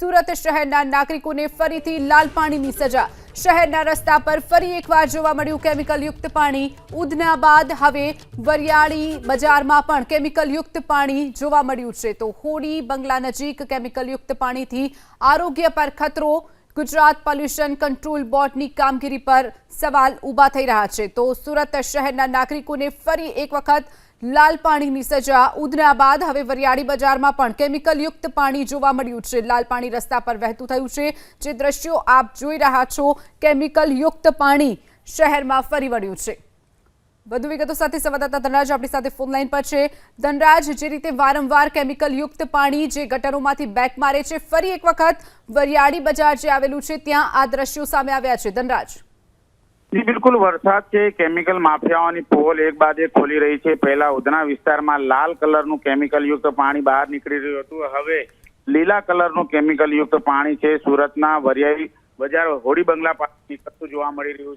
સુરત શહેરના નાગરિકોને ફરીથી લાલ પાણીની સજા। શહેરના રસ્તા પર ફરી એકવાર જોવા મળ્યું કેમિકલયુક્ત પાણી। ઉધના બાદ હવે વરિયાળી બજારમાં પણ કેમિકલયુક્ત પાણી જોવા મળ્યું છે। તો હોડી બંગલા નજીક કેમિકલયુક્ત પાણીથી આરોગ્ય પર ખતરો। ગુજરાત પોલ્યુશન કંટ્રોલ બોર્ડની કામગીરી પર સવાલ ઊભા થઈ રહ્યા છે। તો સુરત શહેરના નાગરિકોને ફરી એક વખત લાલ પાણીની સજા। ઉધના બાદ હવે વરિયાળી બજારમાં પણ કેમિકલયુક્ત પાણી જોવા મળ્યું છે। લાલ પાણી રસ્તા પર વહેતું થયું છે। જે દ્રશ્યો આપ જોઈ રહ્યા છો, કેમિકલયુક્ત પાણી શહેરમાં ફરી વળ્યું છે। વધુ વિગતો સાથે સંવાદદાતા ધનરાજ આપણી સાથે ફોન લાઈન પર છે। ધનરાજ, જે રીતે વારંવાર કેમિકલયુક્ત પાણી જે ગટરોમાંથી બેક મારે છે, ફરી એક વખત વરિયાળી બજાર જે આવેલું છે ત્યાં આ દ્રશ્યો સામે આવ્યા છે। ધનરાજ, જી બિલકુલ, વરસાદ છે કેમિકલ માફિયાઓની પોલ એક બાદ એક ખોલી રહી છે। પહેલા ઉધના વિસ્તારમાં લાલ કલરનું કેમિકલયુક્ત પાણી બહાર નીકળી રહ્યું હતું, હવે લીલા કલરનું કેમિકલયુક્ત પાણી છે સુરતના વરિયાળી બજાર હોડી બંગલા પાસે નીકળતું જોવા મળી રહ્યું